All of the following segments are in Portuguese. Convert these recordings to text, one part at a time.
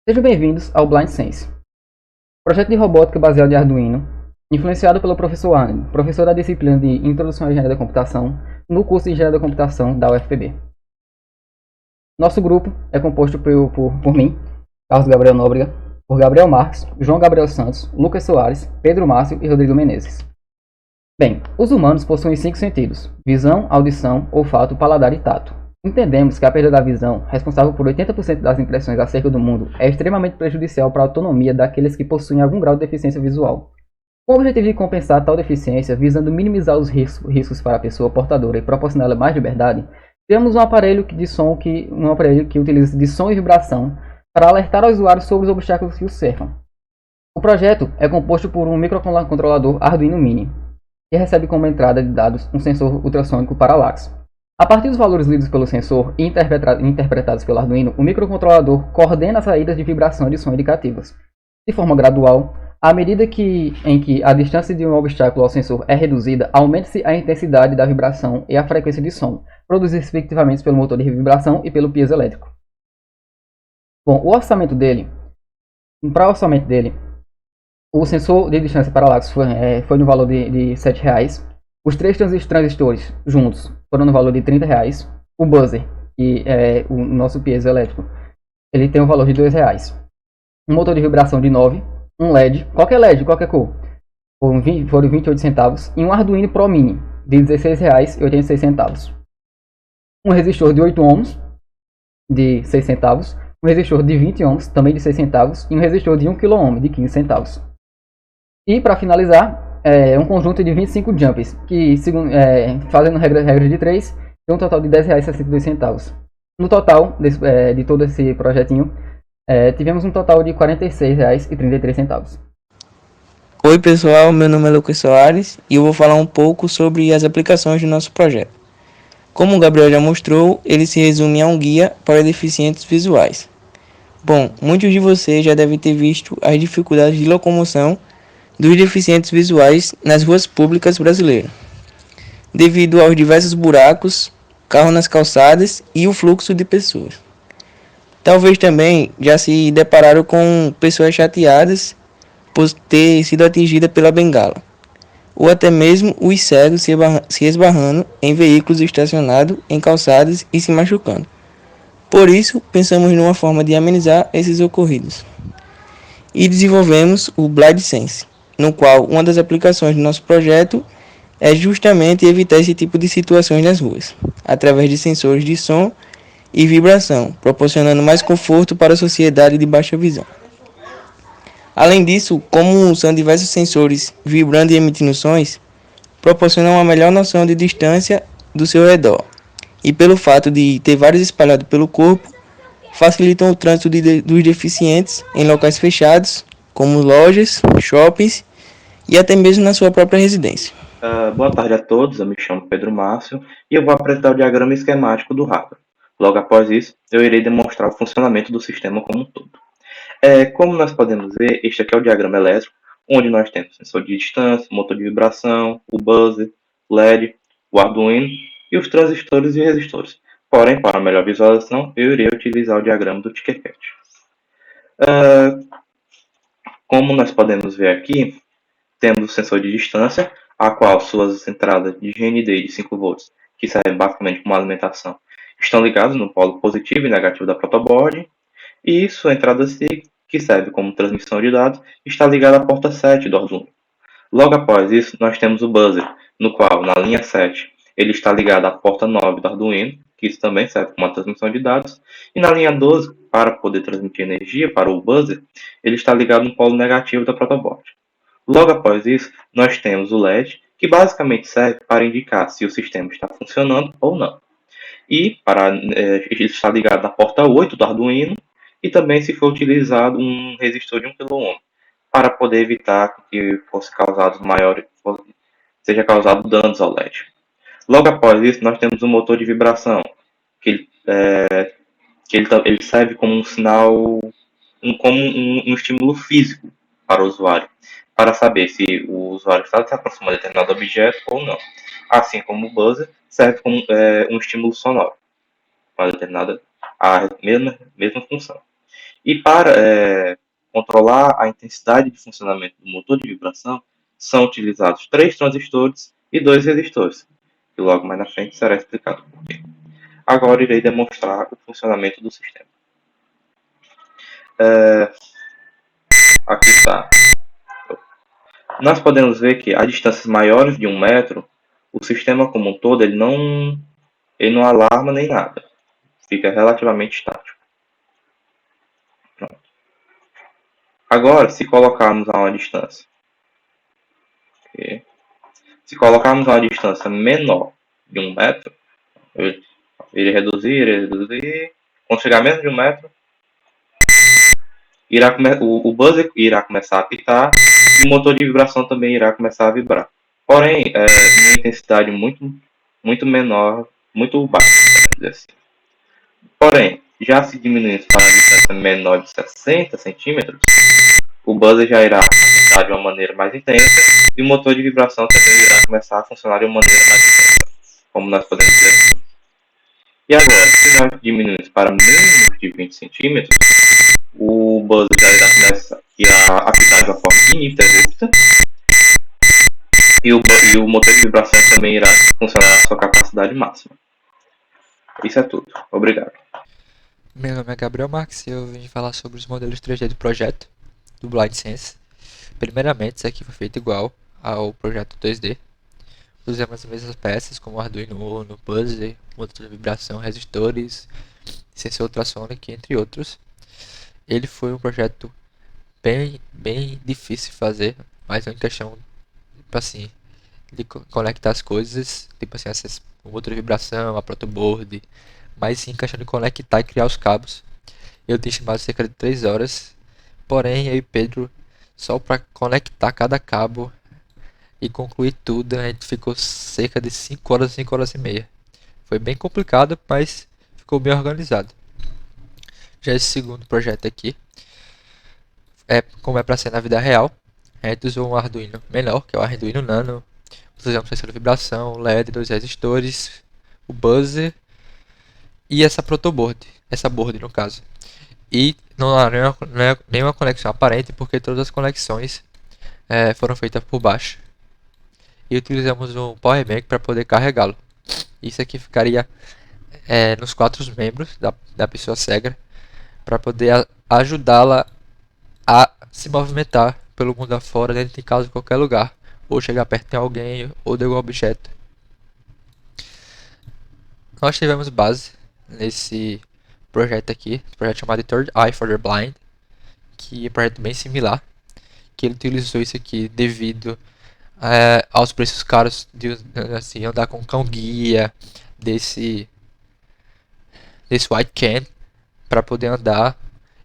Sejam bem-vindos ao Blind Sense, projeto de robótica baseado em Arduino, influenciado pelo professor Arne, professor da disciplina de Introdução à Engenharia da Computação, no curso de Engenharia da Computação da UFPB. Nosso grupo é composto por mim, Carlos Gabriel Nóbrega, por Gabriel Marques, João Gabriel Santos, Lucas Soares, Pedro Márcio e Rodrigo Menezes. Bem, os humanos possuem 5 sentidos: visão, audição, olfato, paladar e tato. Entendemos que a perda da visão, responsável por 80% das impressões acerca do mundo, é extremamente prejudicial para a autonomia daqueles que possuem algum grau de deficiência visual. Com o objetivo de compensar tal deficiência, visando minimizar os riscos para a pessoa portadora e proporcioná-la mais liberdade, criamos um aparelho que utiliza de som e vibração para alertar o usuário sobre os obstáculos que o cercam. O projeto é composto por um microcontrolador Arduino Mini, que recebe como entrada de dados um sensor ultrassônico parallax. A partir dos valores lidos pelo sensor e interpretados pelo Arduino, o microcontrolador coordena as saídas de vibração de som indicativas, de forma gradual. À medida em que a distância de um obstáculo ao sensor é reduzida, aumenta-se a intensidade da vibração e a frequência de som, produzidos respectivamente pelo motor de vibração e pelo piezoelétrico. Bom, para o orçamento dele, o sensor de distância parallax foi no valor de R$ 7,00. Os 3 transistores juntos foram no valor de R$ 30,00. O buzzer, que é o nosso piezoelétrico, ele tem um valor de R$ 2,00. Um motor de vibração de 9, um LED, qualquer cor, foram 28 centavos. E um Arduino Pro Mini, de R$ 16,86. Um resistor de 8 ohms, de 6 centavos. Um resistor de 20 ohms, também de 6 centavos. E um resistor de 1 kΩ, de 15 centavos. E para finalizar, um conjunto de 25 jumps, que fazendo regra de 3, tem um total de R$ 10,62. No total de todo esse projetinho, tivemos um total de R$ 46,33. Oi pessoal, meu nome é Lucas Soares e eu vou falar um pouco sobre as aplicações do nosso projeto. Como o Gabriel já mostrou, ele se resume a um guia para deficientes visuais. Bom, muitos de vocês já devem ter visto as dificuldades de locomoção dos deficientes visuais nas ruas públicas brasileiras, devido aos diversos buracos, carros nas calçadas e o fluxo de pessoas. Talvez também já se depararam com pessoas chateadas por ter sido atingida pela bengala, ou até mesmo os cegos se esbarrando em veículos estacionados em calçadas e se machucando. Por isso, pensamos numa forma de amenizar esses ocorridos e desenvolvemos o Blind Sense, no qual uma das aplicações do nosso projeto é justamente evitar esse tipo de situações nas ruas, através de sensores de som e vibração, proporcionando mais conforto para a sociedade de baixa visão. Além disso, como são diversos sensores vibrando e emitindo sons, proporcionam uma melhor noção de distância do seu redor. E pelo fato de ter vários espalhados pelo corpo, facilitam o trânsito dos deficientes em locais fechados, como lojas, shoppings e até mesmo na sua própria residência. Boa tarde a todos, eu me chamo Pedro Márcio e eu vou apresentar o diagrama esquemático do hardware. Logo após isso, eu irei demonstrar o funcionamento do sistema como um todo. Como nós podemos ver, este aqui é o diagrama elétrico, onde nós temos sensor de distância, motor de vibração, o buzzer, LED, o Arduino e os transistores e resistores. Porém, para melhor visualização, eu irei utilizar o diagrama do Tinkercad. Como nós podemos ver aqui, temos o sensor de distância, a qual suas entradas de GND de 5 volts, que servem basicamente como alimentação, estão ligadas no polo positivo e negativo da protoboard, e sua entrada C, que serve como transmissão de dados, está ligada à porta 7 do Arduino. Logo após isso, nós temos o buzzer, no qual, na linha 7, ele está ligado à porta 9 do Arduino, que isso também serve como uma transmissão de dados, e na linha 12, para poder transmitir energia para o buzzer, ele está ligado no polo negativo da protoboard. Logo após isso, nós temos o LED, que basicamente serve para indicar se o sistema está funcionando ou não. E ele está ligado na porta 8 do Arduino, e também se for utilizado um resistor de 1 kΩ, para poder evitar que seja causado danos ao LED. Logo após isso, nós temos o motor de vibração, que ele serve como um sinal, como um estímulo físico para o usuário, para saber se o usuário está se aproximando de determinado objeto ou não. Assim como o buzzer serve como um estímulo sonoro, para determinada a mesma função. E para controlar a intensidade de funcionamento do motor de vibração, são utilizados 3 transistores e 2 resistores, que logo mais na frente será explicado por quê. Agora irei demonstrar o funcionamento do sistema. Aqui está. Nós podemos ver que a distâncias maiores de 1 metro, o sistema como um todo ele não alarma nem nada. Fica relativamente estático. Pronto. Agora, se colocarmos a uma distância, se colocarmos a uma distância menor de 1 metro, ele reduzir. Quando chegar a menos de 1 metro, o buzzer irá começar a apitar e o motor de vibração também irá começar a vibrar. Porém, uma intensidade muito menor, muito baixa, vamos dizer assim. Porém, já se diminuindo para a distância menor de 60 centímetros, o buzzer já irá apitar de uma maneira mais intensa e o motor de vibração também irá começar a funcionar de uma maneira mais intensa, como nós podemos ver aqui. E agora, se nós diminuirmos para menos de 20 centímetros, o buzzer já irá apitar de uma forma ininterrupta e o motor de vibração também irá funcionar à sua capacidade máxima. Isso é tudo. Obrigado. Meu nome é Gabriel Marques e eu vim falar sobre os modelos 3D do projeto do BlindSense. Primeiramente, isso aqui foi feito igual ao projeto 2D. Usamos as mesmas peças como Arduino Uno, buzzer, motor de vibração, resistores, sensor ultrassônico, entre outros. Ele foi um projeto bem difícil de fazer, mas em questão, tipo assim, de conectar as coisas, tipo assim, o motor de vibração, a protoboard, mas sim em questão de conectar e criar os cabos. Eu tinha estimado cerca de 3 horas, porém eu e Pedro, só para conectar cada cabo e concluir tudo, a gente ficou cerca de 5 horas, 5 horas e meia. Foi bem complicado, mas ficou bem organizado. Já esse segundo projeto aqui, como é para ser na vida real, a gente usou um Arduino menor, que é o Arduino Nano. Usamos sensor de vibração, LED, 2 resistores, o buzzer e essa protoboard, essa board no caso. E não há nenhuma conexão aparente, porque todas as conexões foram feitas por baixo. E utilizamos um power bank para poder carregá-lo. Isso aqui ficaria nos 4 membros da pessoa cega, para poder ajudá-la a se movimentar pelo mundo afora, dentro de casa, em qualquer lugar, ou chegar perto de alguém ou de algum objeto. Nós tivemos base nesse projeto aqui, projeto chamado Third Eye for the Blind, que é um projeto bem similar, que ele utilizou isso aqui devido aos preços caros de assim, andar com cão guia desse white can para poder andar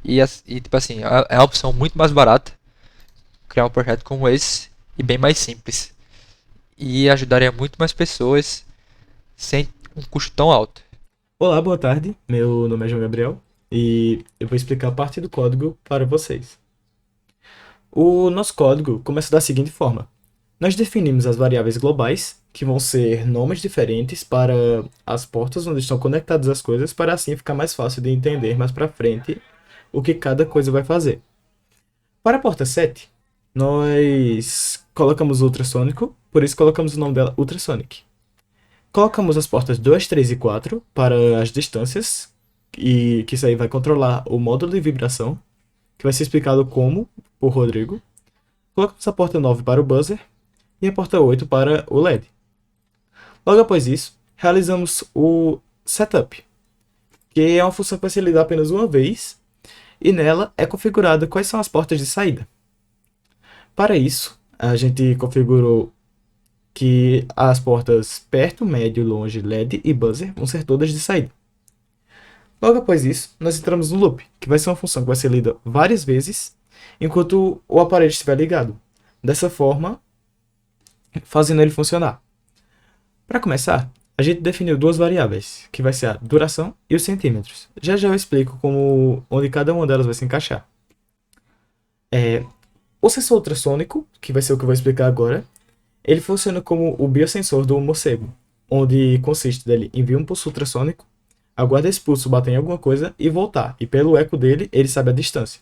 e tipo assim, é uma opção muito mais barata criar um projeto como esse e bem mais simples, e ajudaria muito mais pessoas sem um custo tão alto. Olá, boa tarde. Meu nome é João Gabriel e eu vou explicar parte do código para vocês. O nosso código começa da seguinte forma. Nós definimos as variáveis globais, que vão ser nomes diferentes para as portas onde estão conectadas as coisas, para assim ficar mais fácil de entender mais para frente o que cada coisa vai fazer. Para a porta 7, nós colocamos ultrassônico, por isso colocamos o nome dela Ultrasonic. Colocamos as portas 2, 3 e 4 para as distâncias, e que isso aí vai controlar o módulo de vibração, que vai ser explicado como por Rodrigo. Colocamos a porta 9 para o buzzer e a porta 8 para o LED. Logo após isso, realizamos o setup, que é uma função que vai ser lida apenas uma vez, e nela é configurada quais são as portas de saída. Para isso, a gente configurou que as portas perto, médio, longe, LED e buzzer vão ser todas de saída. Logo após isso, nós entramos no loop, que vai ser uma função que vai ser lida várias vezes enquanto o aparelho estiver ligado. Dessa forma, fazendo ele funcionar. Para começar, a gente definiu 2 variáveis, que vai ser a duração e os centímetros. Já eu explico onde cada uma delas vai se encaixar. O sensor ultrassônico, que vai ser o que eu vou explicar agora, ele funciona como o biosensor do morcego, onde consiste dele enviar um pulso ultrassônico aguarda esse pulso bater em alguma coisa e voltar, e pelo eco dele, ele sabe a distância.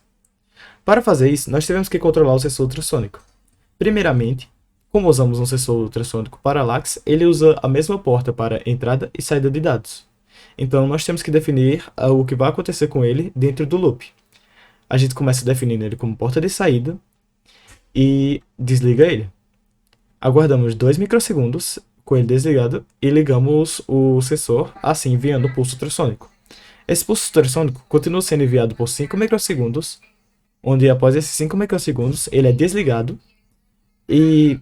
Para fazer isso, nós tivemos que controlar o sensor ultrassônico. Primeiramente, como usamos um sensor ultrassônico Parallax, ele usa a mesma porta para entrada e saída de dados. Então, nós temos que definir o que vai acontecer com ele dentro do loop. A gente começa definindo ele como porta de saída e desliga ele. Aguardamos 2 microsegundos com ele desligado e ligamos o sensor, assim enviando o pulso ultrassônico. Esse pulso ultrassônico continua sendo enviado por 5 microsegundos, onde após esses 5 microsegundos ele é desligado e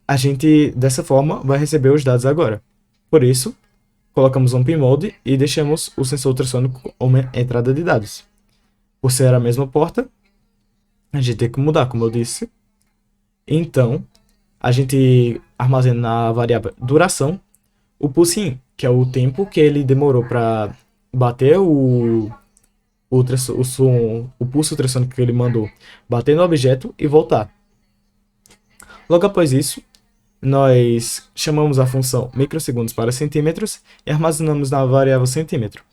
a gente, dessa forma, vai receber os dados agora. Por isso, colocamos um pin mode e deixamos o sensor ultrassônico como entrada de dados. Por ser a mesma porta, a gente tem que mudar, como eu disse. Então, a gente armazena na variável duração o pulse in, que é o tempo que ele demorou para bater o pulso ultrassônico que ele mandou bater no objeto e voltar. Logo após isso, nós chamamos a função microsegundos para centímetros e armazenamos na variável centímetro,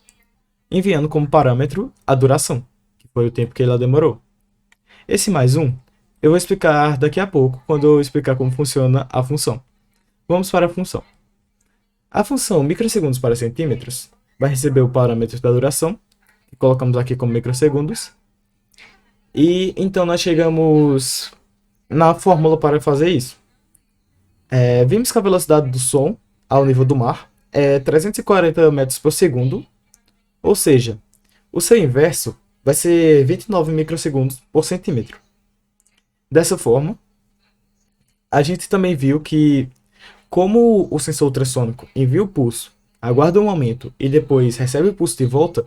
enviando como parâmetro a duração, que foi o tempo que ela demorou. Esse mais um eu vou explicar daqui a pouco, quando eu explicar como funciona a função. Vamos para a função. A função microsegundos para centímetros vai receber o parâmetro da duração, que colocamos aqui como microsegundos, e então nós chegamos na fórmula para fazer isso. Vimos que a velocidade do som ao nível do mar é 340 metros por segundo, ou seja, o seu inverso vai ser 29 microsegundos por centímetro. Dessa forma, a gente também viu que, como o sensor ultrassônico envia o pulso, aguarda um momento e depois recebe o pulso de volta,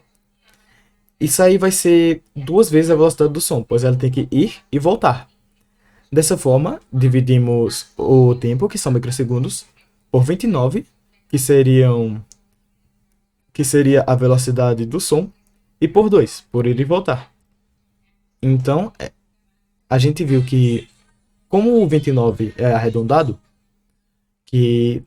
isso aí vai ser 2 vezes a velocidade do som, pois ela tem que ir e voltar. Dessa forma, dividimos o tempo, que são microsegundos, por 29, que seria a velocidade do som, e por 2, por ir e voltar. Então, a gente viu que, como o 29 é arredondado, que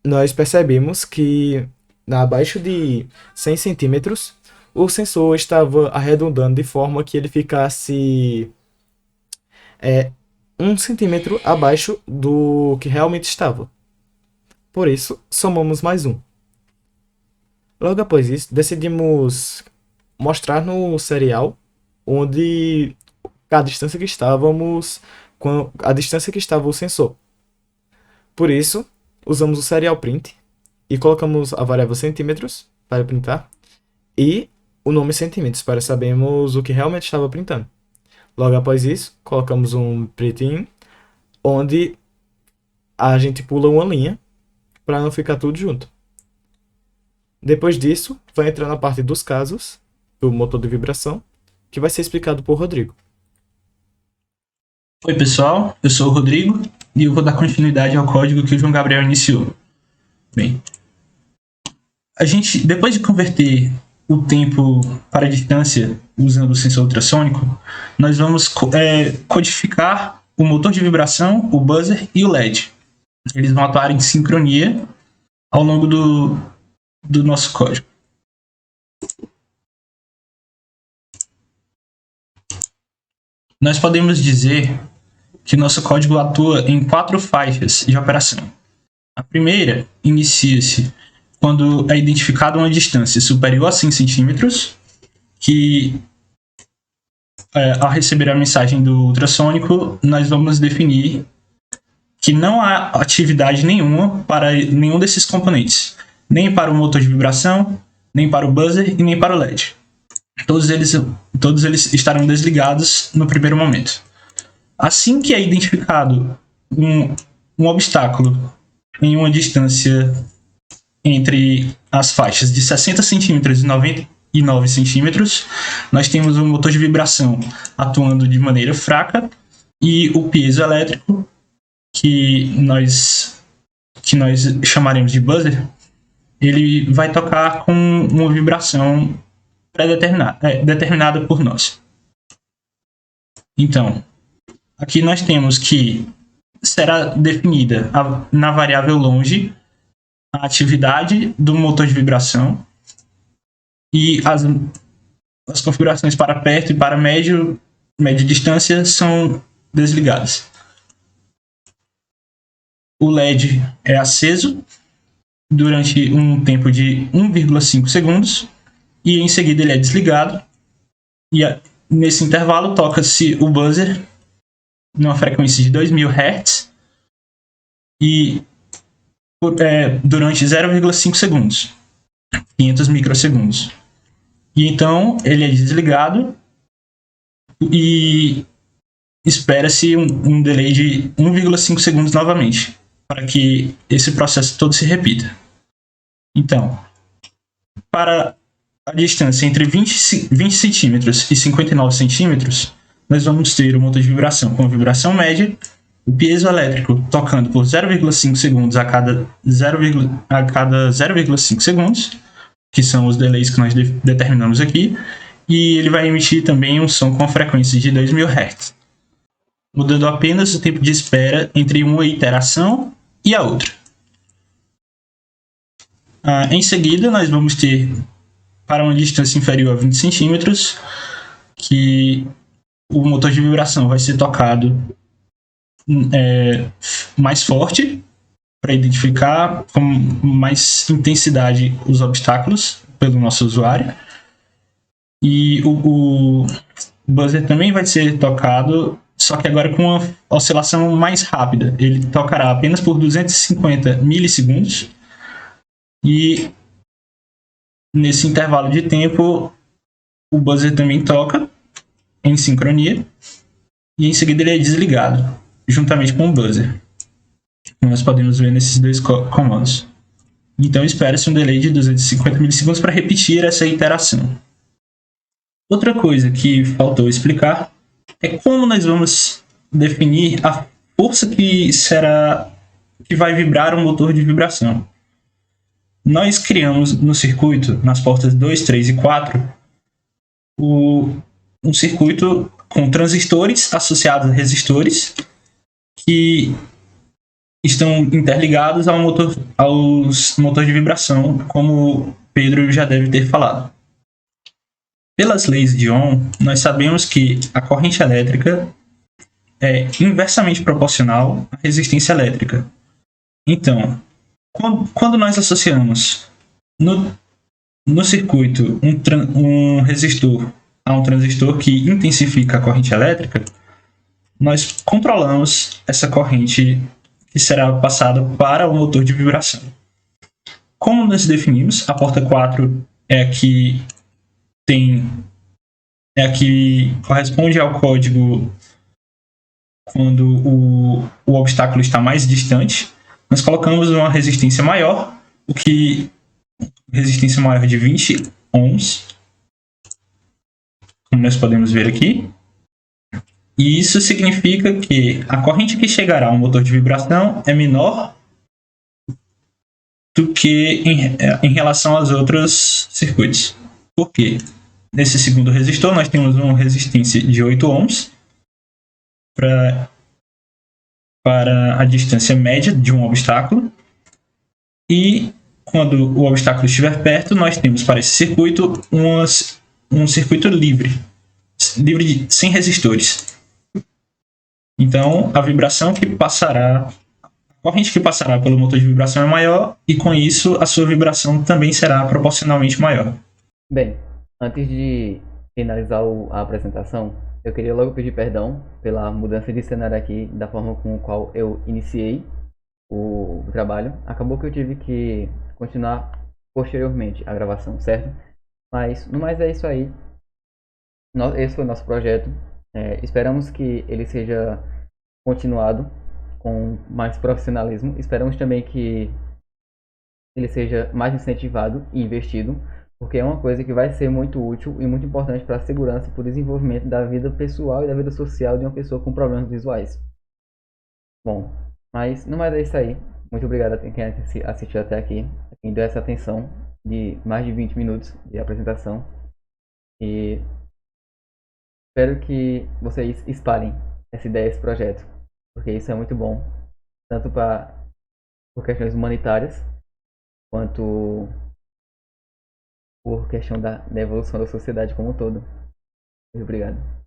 nós percebemos que abaixo de 100 centímetros, o sensor estava arredondando de forma que ele ficasse 1 centímetro abaixo do que realmente estava. Por isso, somamos mais um. Logo após isso, decidimos mostrar no serial onde a distância que estávamos, a distância que estava o sensor. Por isso, usamos o serial print e colocamos a variável centímetros para printar e o nome centímetros para sabermos o que realmente estava printando. Logo após isso, colocamos um print in, onde a gente pula uma linha para não ficar tudo junto. Depois disso, vai entrar na parte dos casos do motor de vibração, que vai ser explicado por Rodrigo. Oi pessoal, eu sou o Rodrigo e eu vou dar continuidade ao código que o João Gabriel iniciou. Bem, depois de converter o tempo para a distância usando o sensor ultrassônico, nós vamos codificar o motor de vibração, o buzzer e o LED. Eles vão atuar em sincronia ao longo do nosso código. Nós podemos dizer que nosso código atua em 4 faixas de operação. A primeira inicia-se quando é identificada uma distância superior a 100 centímetros, que ao receber a mensagem do ultrassônico, nós vamos definir que não há atividade nenhuma para nenhum desses componentes, nem para o motor de vibração, nem para o buzzer e nem para o LED. Todos eles estarão desligados no primeiro momento. Assim que é identificado um obstáculo em uma distância entre as faixas de 60 centímetros e 99 centímetros, nós temos o motor de vibração atuando de maneira fraca e o piezoelétrico, que nós chamaremos de buzzer, ele vai tocar com uma vibração determinada por nós. Então, aqui nós temos que será definida na variável longe a atividade do motor de vibração e as configurações para perto e para média distância são desligadas. O LED é aceso durante um tempo de 1,5 segundos e em seguida ele é desligado. E nesse intervalo toca-se o buzzer numa frequência de 2000 Hz e durante 0,5 segundos, 500 microsegundos. E então ele é desligado e espera-se um delay de 1,5 segundos novamente, para que esse processo todo se repita. Então, para a distância entre 20 centímetros e 59 centímetros, nós vamos ter o motor de vibração com a vibração média, o piezoelétrico tocando por 0,5 segundos a cada 0,5 segundos, que são os delays que nós determinamos aqui, e ele vai emitir também um som com frequência de 2000 Hz, mudando apenas o tempo de espera entre uma iteração e a outra. Em seguida, nós vamos ter, para uma distância inferior a 20 centímetros, que o motor de vibração vai ser tocado mais forte, para identificar com mais intensidade os obstáculos pelo nosso usuário. E o buzzer também vai ser tocado, só que agora com uma oscilação mais rápida. Ele tocará apenas por 250 milissegundos. E nesse intervalo de tempo, o buzzer também toca em sincronia. E em seguida ele é desligado, juntamente com o buzzer. Nós podemos ver nesses dois comandos. Então espera-se um delay de 250 milissegundos para repetir essa iteração. Outra coisa que faltou explicar é como nós vamos definir a força que vai vibrar o motor de vibração. Nós criamos no circuito, nas portas 2, 3 e 4, um circuito com transistores associados a resistores que estão interligados aos motores de vibração, como Pedro já deve ter falado. Pelas leis de Ohm, nós sabemos que a corrente elétrica é inversamente proporcional à resistência elétrica. Então, quando nós associamos no circuito um resistor a um transistor que intensifica a corrente elétrica, nós controlamos essa corrente que será passada para o motor de vibração. Como nós definimos, a porta 4 é a que corresponde ao código quando o obstáculo está mais distante. Nós colocamos uma resistência maior, resistência maior de 20 ohms, como nós podemos ver aqui. E isso significa que a corrente que chegará ao motor de vibração é menor do que em relação aos outros circuitos. Por quê? Nesse segundo resistor, nós temos uma resistência de 8 ohms para a distância média de um obstáculo. E quando o obstáculo estiver perto, nós temos para esse circuito um circuito livre sem resistores. Então, a corrente que passará pelo motor de vibração é maior e, com isso, a sua vibração também será proporcionalmente maior. Bem, antes de finalizar a apresentação, eu queria logo pedir perdão pela mudança de cenário aqui, da forma com a qual eu iniciei o trabalho. Acabou que eu tive que continuar posteriormente a gravação, certo? Mas, no mais, é isso aí. Esse foi o nosso projeto. Esperamos que ele seja continuado com mais profissionalismo. Esperamos também que ele seja mais incentivado e investido, porque é uma coisa que vai ser muito útil e muito importante para a segurança e para o desenvolvimento da vida pessoal e da vida social de uma pessoa com problemas visuais. Bom, mas no mais é isso aí. Muito obrigado a quem assistiu até aqui, a quem deu essa atenção de mais de 20 minutos de apresentação. E espero que vocês espalhem essa ideia, esse projeto, porque isso é muito bom, tanto por questões humanitárias, quanto por questão da evolução da sociedade como um todo. Muito obrigado.